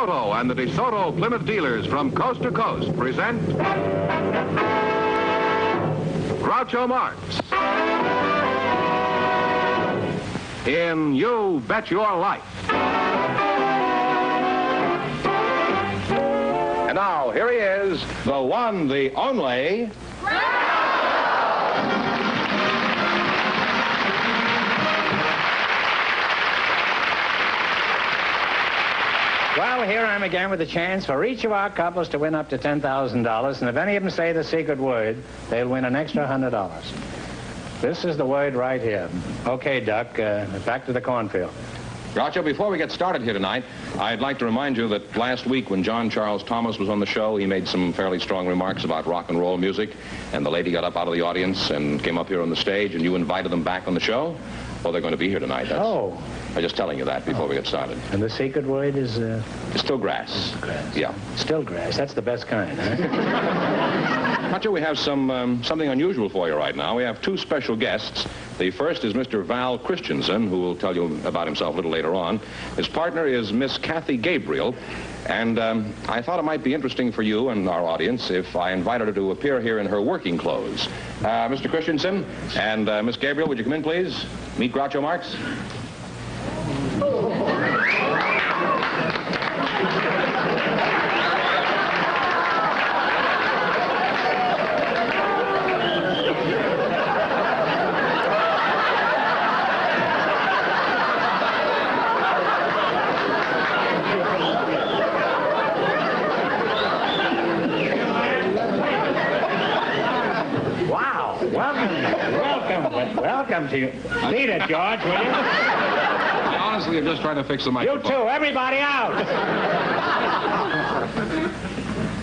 DeSoto and the DeSoto Plymouth dealers from coast to coast present Groucho Marx in You Bet Your Life. And now, here he is, the one, the only... Well, here I'm again with a chance for each of our couples to win up to $10,000, and if any of them say the secret word, they'll win an extra $100. This is the word right here. Okay, Duck, back to the cornfield. Groucho, before we get started here tonight, I'd like to remind you that last week when John Charles Thomas was on the show, he made some fairly strong remarks about rock and roll music, and the lady got up out of the audience and came up here on the stage, and you invited them back on the show. Well, they're going to be here tonight. I'm just telling you that before we get started. And the secret word is... It's still grass. Grass. Yeah. Still grass. That's the best kind, huh? Groucho, we have something unusual for you right now. We have two special guests. The first is Mr. Val Christensen, who will tell you about himself a little later on. His partner is Miss Kathy Gabriel. And I thought it might be interesting for you and our audience if I invited her to appear here in her working clothes. Mr. Christensen and Miss Gabriel, would you come in, please? Meet Groucho Marx. Welcome to you. Beat it, George, will you? Honestly, I'm just trying to fix the microphone. You too, everybody out!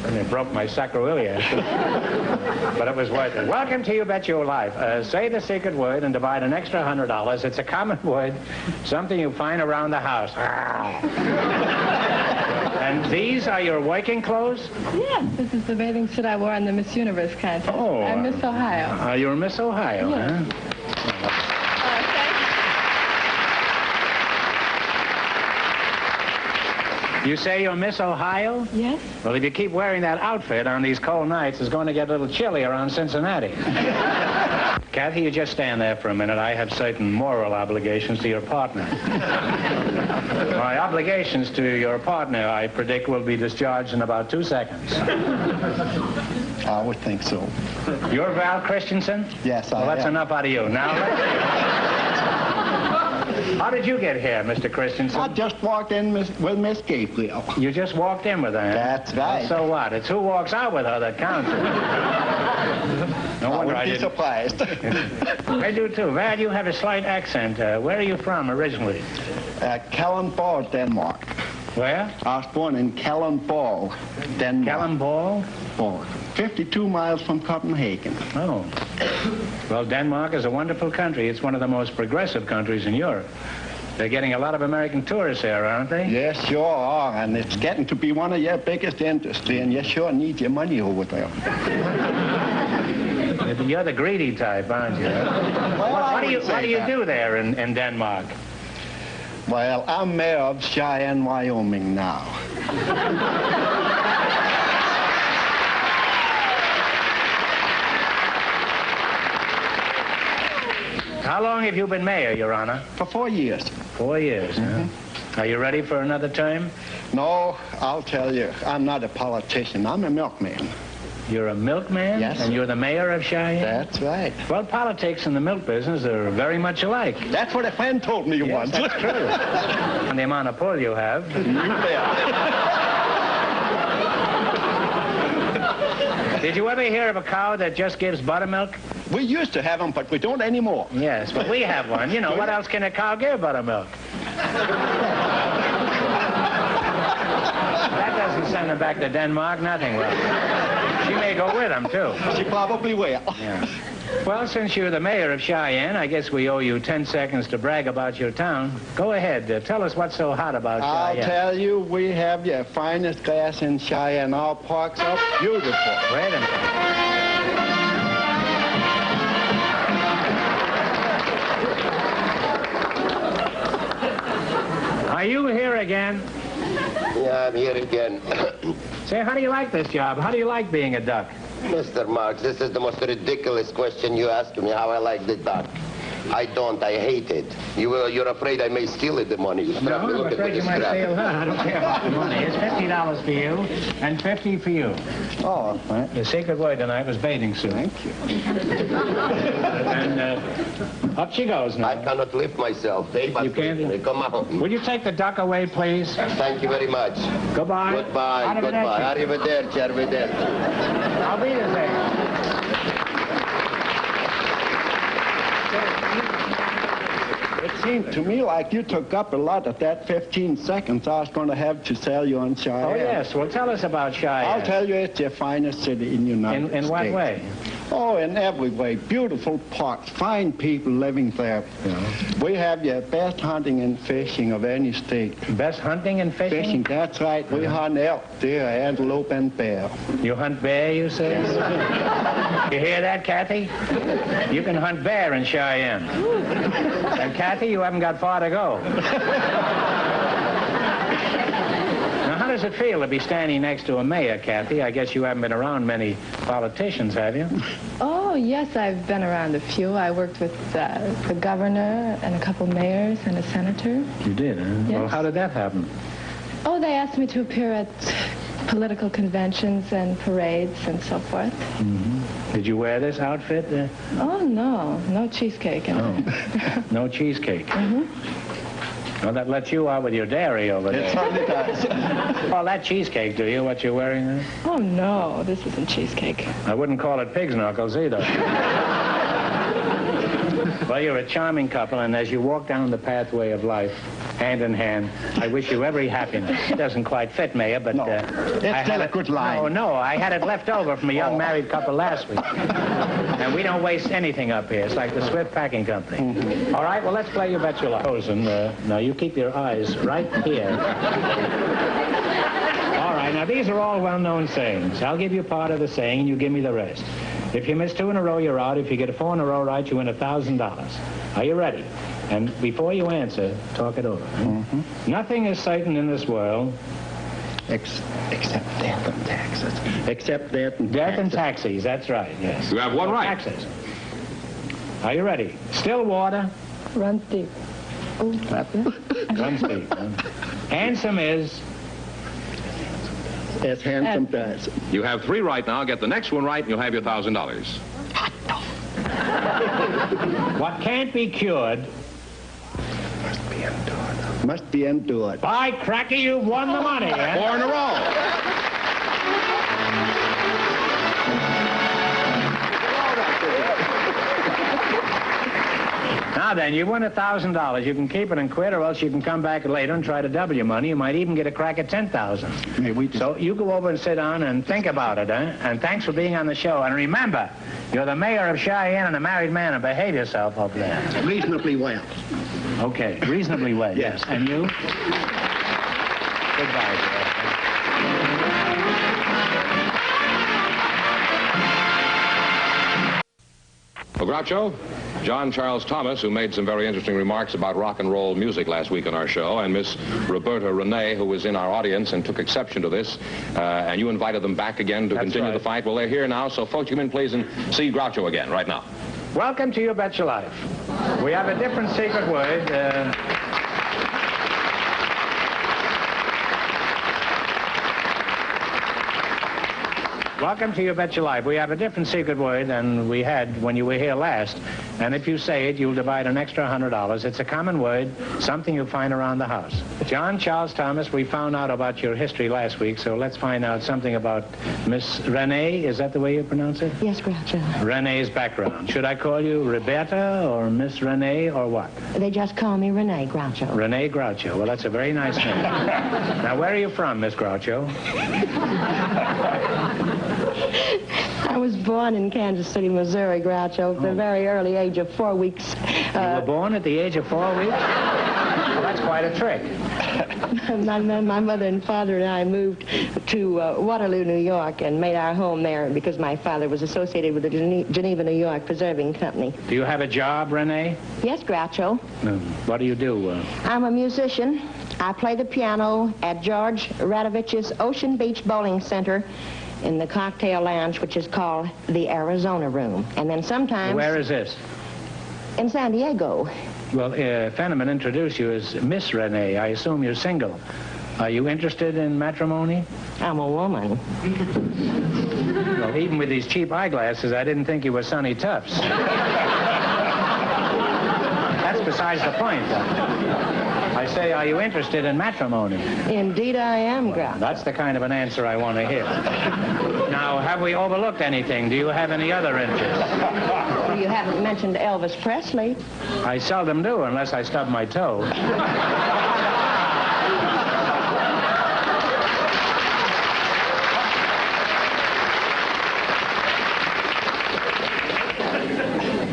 And it broke my sacroiliac. But it was worth it. Welcome to You Bet Your Life. Say the secret word and divide an extra $100. It's a common word, something you find around the house. And these are your working clothes? Yes, this is the bathing suit I wore in the Miss Universe contest. Oh. I'm Miss Ohio. You're Miss Ohio, yes. Huh? You say you're Miss Ohio? Yes. Well, if you keep wearing that outfit on these cold nights, it's going to get a little chilly around Cincinnati. Kathy, you just stand there for a minute. I have certain moral obligations to your partner. My obligations to your partner, I predict, will be discharged in about 2 seconds. I would think so. You're Val Christensen? Yes, I am. Well, that's enough out of you. Now, how did you get here, Mr. Christensen? I just walked in with Miss Gabriel. You just walked in with her? That's right. So what? It's who walks out with her that counts. No wonder I would be surprised. I do too. Val, you have a slight accent. Where are you from originally? Kalundborg, Denmark. Where? I was born in Kalundborg, Denmark. Kalundborg? 52 miles from Copenhagen. Oh. Well, Denmark is a wonderful country. It's one of the most progressive countries in Europe. They're getting a lot of American tourists here, aren't they? Yes, sure are. And it's getting to be one of your biggest industry, and you sure need your money over there. You're the greedy type, aren't you? Well, what do you do there in Denmark? Well, I'm mayor of Cheyenne, Wyoming now. How long have you been mayor, Your Honor? For 4 years. 4 years, huh? Are you ready for another term? No, I'll tell you, I'm not a politician. I'm a milkman. You're a milkman? Yes. And you're the mayor of Cheyenne? That's right. Well, politics and the milk business are very much alike. That's what a friend told me once. That's true. And the amount of pull you have. Did you ever hear of a cow that just gives buttermilk? We used to have them, but we don't anymore. Yes, but we have one. You know, what else can a cow give buttermilk? That doesn't send her back to Denmark, nothing will. She may go with him, too. She probably will. Yeah. Well, since you're the mayor of Cheyenne, I guess we owe you 10 seconds to brag about your town. Go ahead. Tell us what's so hot about Cheyenne. I'll tell you, we have your finest grass in Cheyenne. Our parks are beautiful. Wait a minute. Are you here again? Yeah, I'm here again. Say, how do you like this job? How do you like being a duck? Mr. Marx, this is the most ridiculous question you asked me, how I like the duck. I don't. I hate it. You're afraid I may steal it, the money. You No, I'm afraid you might steal that. I don't care about the money. It's $50 for you and $50 for you. Oh, The secret word tonight was bathing suit. thank you. And up she goes now. I cannot lift myself. They must You can't? lift me. Come on. Will you take the duck away, please? Thank you very much. Goodbye. Goodbye. Goodbye. Arrivederci. Arrivederci. I'll be there. It seemed to me like you took up a lot of that 15 seconds I was going to have to sell you on Cheyenne. Oh, yes. Well, tell us about Cheyenne. I'll tell you, it's the finest city in the United States. In what way? Oh, in every way. Beautiful parks, fine people living there. Yeah. We have the best hunting and fishing of any state. Best hunting and fishing? Fishing, that's right. We hunt elk, deer, antelope, and bear. You hunt bear, you say? You hear that, Kathy? You can hunt bear in Cheyenne. And Kathy, you haven't got far to go. Now, how does it feel to be standing next to a mayor, Kathy? I guess you haven't been around many politicians, have you? Oh, yes, I've been around a few. I worked with the governor and a couple mayors and a senator. You did, huh? Yes. Well, how did that happen? Oh, they asked me to appear at political conventions and parades and so forth. Mm-hmm. Did you wear this outfit? Oh, no. No cheesecake in it. No cheesecake. Mm-hmm. Well, that lets you out with your dairy over It there. certainly does. Well, that cheesecake, do you, what you're wearing there? Oh, no. This isn't cheesecake. I wouldn't call it pig's knuckles either. Well, you're a charming couple, and as you walk down the pathway of life, hand in hand, I wish you every happiness. It doesn't quite fit, Mayor, but... No, it's still a good line. No, I had it left over from a young married couple last week. And we don't waste anything up here. It's like the Swift Packing Company. Mm-hmm. All right, well, let's play You Bet Your Life. Now, you keep your eyes right here. All right, now, these are all well-known sayings. I'll give you part of the saying, and you give me the rest. If you miss 2 in a row, you're out. If you get 4 in a row right, you win $1,000. Are you ready? And before you answer, talk it over. Mm-hmm. Nothing is certain in this world. Except death and taxes. Except death and Death and taxes. taxis, that's right, yes. You have one right. Taxes. Are you ready? Still water. Runs deep. Oh, Runs deep. Handsome is... As handsome does. You have 3 right now. Get the next one right, and you'll have your $1,000. What can't be cured... Must be endured. By cracky, you've won the money, eh? 4 in a row. Now then, you win $1,000. You can keep it and quit, or else you can come back later and try to double your money. You might even get a crack at $10,000. So you go over and sit down and think about it, eh? And thanks for being on the show. And remember, you're the mayor of Cheyenne and a married man, and behave yourself up there. Reasonably well. Okay, reasonably well. Yes. And you? Goodbye, sir. Well, Groucho, John Charles Thomas, who made some very interesting remarks about rock and roll music last week on our show, and Miss Roberta Renee, who was in our audience and took exception to this, and you invited them back again to continue the fight. Well, they're here now, so folks, come in, please, and see Groucho again right now. Welcome to You Bet Your Life. We have a different secret word. Welcome to You Bet Your Life. We have a different secret word than we had when you were here last. And if you say it, you'll divide an extra $100. It's a common word, something you'll find around the house. John Charles Thomas, we found out about your history last week, so let's find out something about Miss Renee. Is that the way you pronounce it? Yes, Groucho. Renee's background. Should I call you Roberta or Miss Renee or what? They just call me Renee Groucho. Renee Groucho. Well, that's a very nice name. Now, where are you from, Miss Groucho? I was born in Kansas City, Missouri, Groucho, at the very early age of 4 weeks. You were born at the age of 4 weeks? Well, that's quite a trick. My mother and father and I moved to Waterloo, New York, and made our home there because my father was associated with the Geneva, New York Preserving Company. Do you have a job, Renee? Yes, Groucho. What do you do? I'm a musician. I play the piano at George Radovich's Ocean Beach Bowling Center in the cocktail lounge, which is called the Arizona Room. And then sometimes... Where is this? In San Diego. Well, Fenneman introduced you as Miss Renee. I assume you're single. Are you interested in matrimony? I'm a woman. Well, even with these cheap eyeglasses, I didn't think you were Sonny Tufts. That's besides the point. I say, are you interested in matrimony? Indeed I am, Groucho. That's the kind of an answer I want to hear. Now, have we overlooked anything? Do you have any other interests? Well, you haven't mentioned Elvis Presley. I seldom do, unless I stub my toe.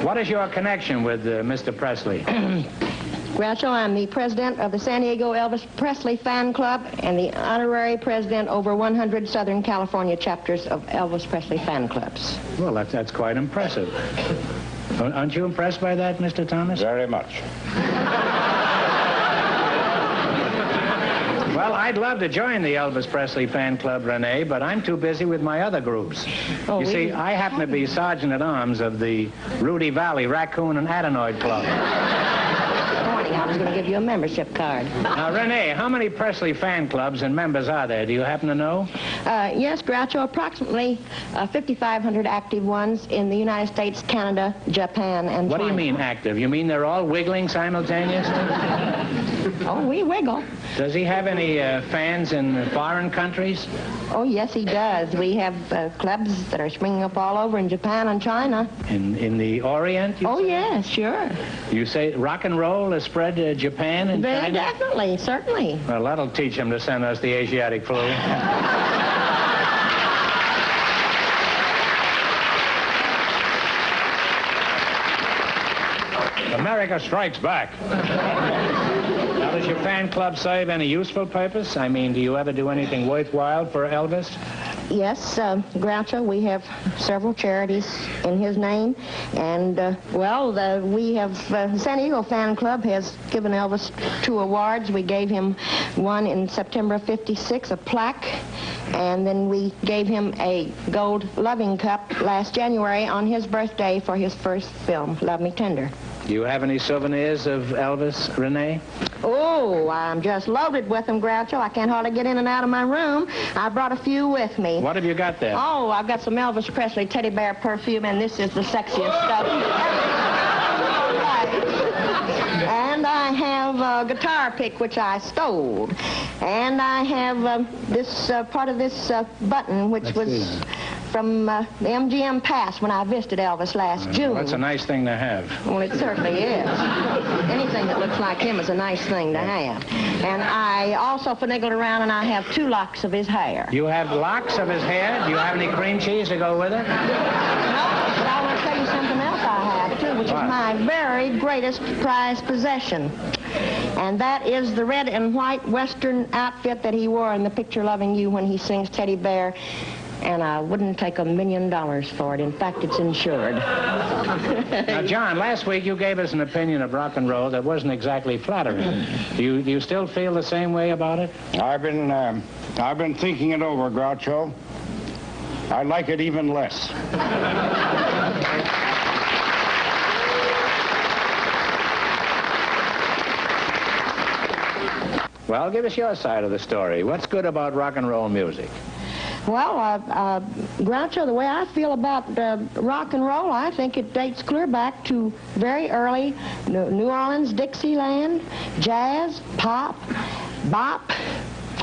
What is your connection with Mr. Presley? Groucho, I'm the president of the San Diego Elvis Presley Fan Club and the honorary president over 100 Southern California chapters of Elvis Presley fan clubs. Well, that's quite impressive. Aren't you impressed by that, Mr. Thomas? Very much. Well, I'd love to join the Elvis Presley fan club, Renee, but I'm too busy with my other groups. Oh, you see, I happen to be sergeant-at-arms of the Rudy Valley Raccoon and Adenoid Club. I was going to give you a membership card. Now, Renee, how many Presley fan clubs and members are there? Do you happen to know? Yes, Groucho, approximately 5,500 active ones in the United States, Canada, Japan, and What China. do you mean active? You mean they're all wiggling simultaneously? Oh, we wiggle. Does he have any fans in foreign countries? Oh, yes, he does. We have clubs that are springing up all over in Japan and China. In the Orient? Oh, yes, sure. You say rock and roll has spread to Japan and Very China? definitely, certainly. Well, that'll teach him to send us the Asiatic flu. America strikes back. Now, does your fan club serve any useful purpose? I mean, do you ever do anything worthwhile for Elvis? Yes, Groucho, we have several charities in his name. And, we have, San Diego Fan Club has given Elvis 2 awards. We gave him one in September of '56, a plaque. And then we gave him a gold loving cup last January on his birthday for his first film, Love Me Tender. Do you have any souvenirs of Elvis, Renee? Oh, I'm just loaded with them, Groucho. I can't hardly get in and out of my room. I brought a few with me. What have you got there? Oh, I've got some Elvis Presley teddy bear perfume, and this is the sexiest stuff. And I have a guitar pick, which I stole. And I have this part of this button, which was from the MGM Pass when I visited Elvis last June. Well, that's a nice thing to have. Well, it certainly is. Anything that looks like him is a nice thing to have. And I also finagled around, and I have 2 locks of his hair. You have locks of his hair? Do you have any cream cheese to go with it? No, but I want to tell you something else I have, too, which is my very greatest prized possession. And that is the red and white Western outfit that he wore in the picture Loving You when he sings Teddy Bear. And I wouldn't take $1 million for it. In fact, it's insured. Now, John, last week you gave us an opinion of rock and roll that wasn't exactly flattering. Do you still feel the same way about it? I've been thinking it over, Groucho. I like it even less. Well, give us your side of the story. What's good about rock and roll music? Well, Groucho, the way I feel about rock and roll, I think it dates clear back to very early New Orleans, Dixieland, jazz, pop, bop,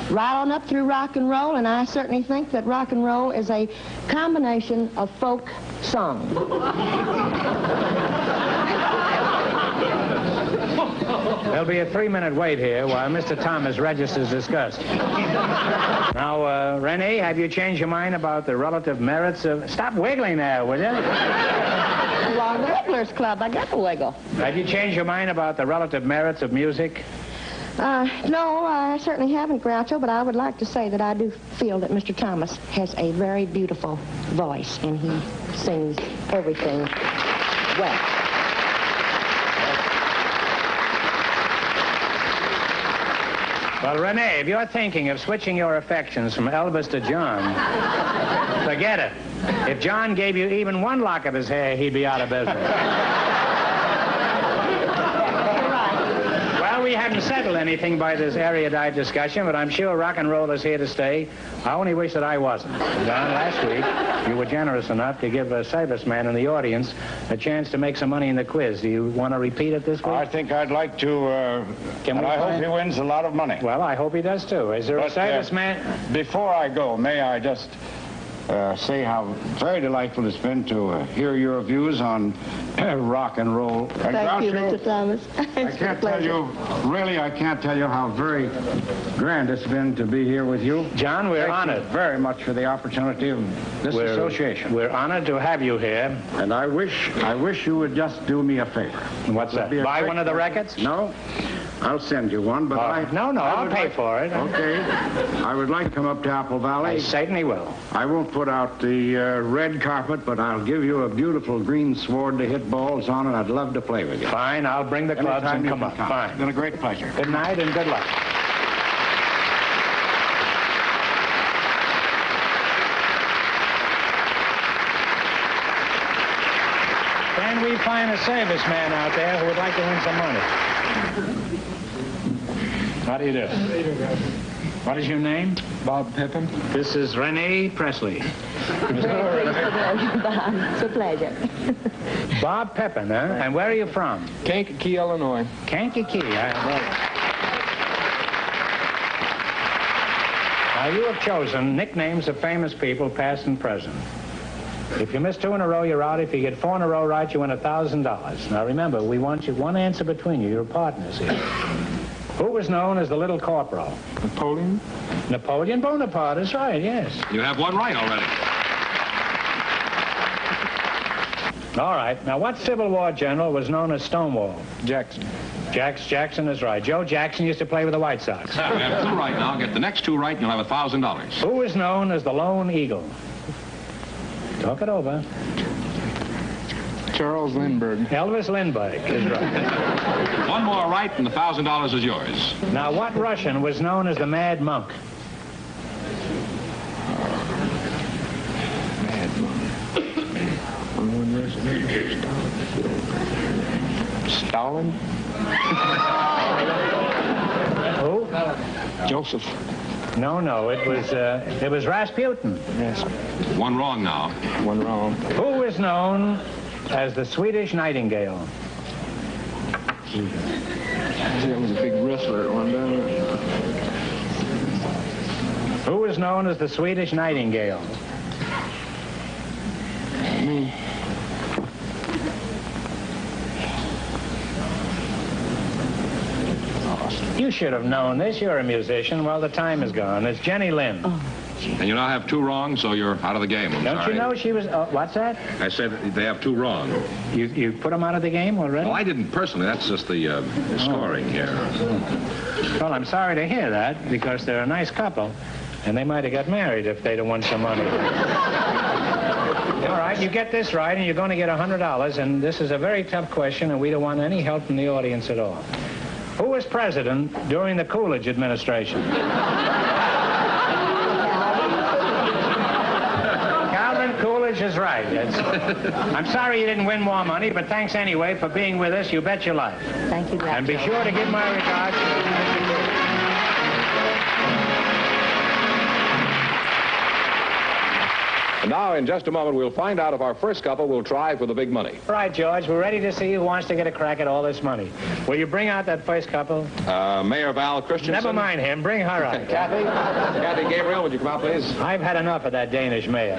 right on up through rock and roll, and I certainly think that rock and roll is a combination of folk song. There'll be a 3-minute wait here while Mr. Thomas registers disgust. Now, Renee, have you changed your mind about the relative merits of... Stop wiggling there, will you? Well, the Wigglers Club, I got to wiggle. Have you changed your mind about the relative merits of music? No, I certainly haven't, Groucho, but I would like to say that I do feel that Mr. Thomas has a very beautiful voice, and he sings everything well. Well, Renee, if you're thinking of switching your affections from Elvis to John, forget it. If John gave you even one lock of his hair, he'd be out of business. Well, we haven't settled anything by this erudite discussion, but I'm sure rock and roll is here to stay. I only wish that I wasn't. John, last week, you were generous enough to give a serviceman in the audience a chance to make some money in the quiz. Do you want to repeat it this week? I think I'd like to, and I hope he wins a lot of money. Well, I hope he does, too. Is there a serviceman? Before I go, may I just say how very delightful it's been to hear your views on rock and roll. Thank you, Mr. Thomas. I can't tell you, really, I can't tell you how very grand it's been to be here with you. John, we're honored very much for the opportunity of this association. We're honored to have you here. And I wish you would just do me a favor. What's that? Buy one of the records? No. I'll send you one, but I'll pay for it. Okay. I would like to come up to Apple Valley. I certainly will. I won't put out the red carpet, but I'll give you a beautiful green sword to hit balls on, and I'd love to play with you. Fine, I'll bring the clubs and come up. Fine. It's been a great pleasure. Good night and good luck. Can we find a serviceman out there who would like to win some money? How do you do? What is your name? Bob Pippin. This is Renee Presley. It's a pleasure. Bob Pippin, huh? And where are you from? Kankakee, Illinois. Kankakee. Now, you have chosen nicknames of famous people, past and present. If you miss 2 in a row, you're out. If you get 4 in a row right, you win $1,000. Now, remember, we want you one answer between you. Your partners here. Who was known as the Little Corporal? Napoleon. Napoleon Bonaparte is right, yes. You have one right already. All right. Now, what Civil War general was known as Stonewall? Jackson. Jackson is right. Joe Jackson used to play with the White Sox. We have 2 right now. Get the next 2 right, and you'll have $1,000. Who is known as the Lone Eagle? Talk it over. Charles Lindbergh. Elvis Lindbergh is right. 1 more right, and the $1,000 is yours. Now, what Russian was known as the Mad Monk? Mad Monk. Stalin. Who? Joseph. No, it was Rasputin. Yes. 1 wrong now. 1 wrong. Who is known as the Swedish Nightingale? That was a big wrestler at one time. Who is known as the Swedish Nightingale? Me. You should have known this. You're a musician. Well, the time is gone. It's Jenny Lind. Oh. And you now have 2 wrong, so you're out of the game. I'm Don't sorry. you know she was... what's that? I said they have 2 wrong. You put them out of the game already? Well, I didn't personally. That's just the scoring here. Well, I'm sorry to hear that, because they're a nice couple, and they might have got married if they'd have won some money. All right, you get this right, and you're going to get $100, and this is a very tough question, and we don't want any help from the audience at all. Who was president during the Coolidge administration? Calvin Coolidge is right. I'm sorry you didn't win more money, but thanks anyway for being with us. You bet your life. Thank you, Groucho. And be sure to give my regards to Mr. Coolidge. And now, in just a moment, we'll find out if our first couple will try for the big money. All right, George, we're ready to see who wants to get a crack at all this money. Will you bring out that first couple? Mayor Val Christensen. Never mind him. Bring her out. Kathy Gabriel, would you come out, please? I've had enough of that Danish mayor.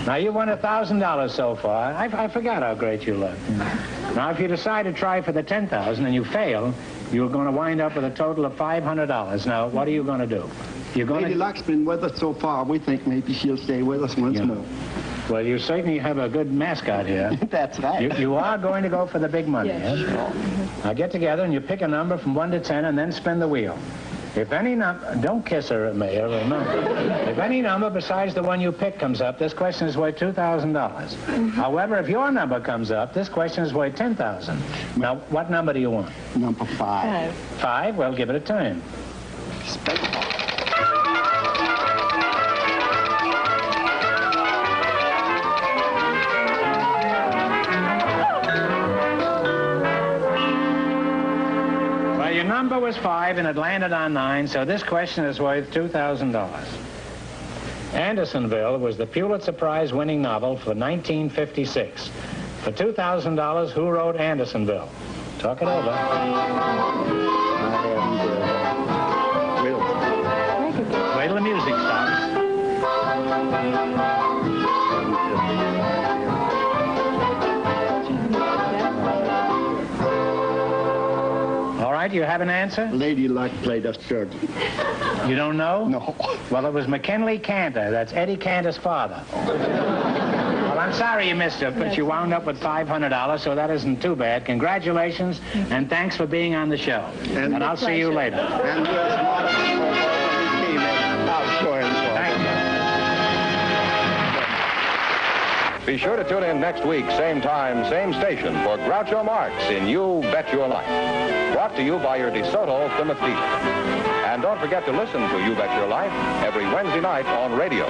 Now, you won $1,000 so far. I forgot how great you look. Now, if you decide to try for the $10,000 and you fail, you're going to wind up with a total of $500. Now, what are you going to do? You're going Lady Luck's been with us so far. We think maybe she'll stay with us once more. Well, you certainly have a good mascot here. That's right. You are going to go for the big money, Yes. Now, get together and you pick a number from 1 to 10 and then spin the wheel. If any number, don't kiss her, Mayor, remember. If any number besides the one you picked comes up, this question is worth $2,000. However, if your number comes up, this question is worth $10,000. Now, what number do you want? Number 5. 5? Well, give it a turn. Your number was 5 and it landed on 9, so this question is worth $2,000. Andersonville was the Pulitzer Prize winning novel for 1956. For $2,000, who wrote Andersonville? Talk it over. Wait till the music stops. All right, you have an answer? Lady Luck played us third. You don't know? No. Well, it was McKinley Cantor. That's Eddie Cantor's father. Well, I'm sorry you missed it, but you wound up with $500, so that isn't too bad. Congratulations, and thanks for being on the show. And I'll see you later. And we're smart enough for his team. I'll show him. Thank you. Be sure to tune in next week, same time, same station, for Groucho Marx in You Bet Your Life. Brought to you by your DeSoto Plymouth dealer. And don't forget to listen to You Bet Your Life every Wednesday night on radio.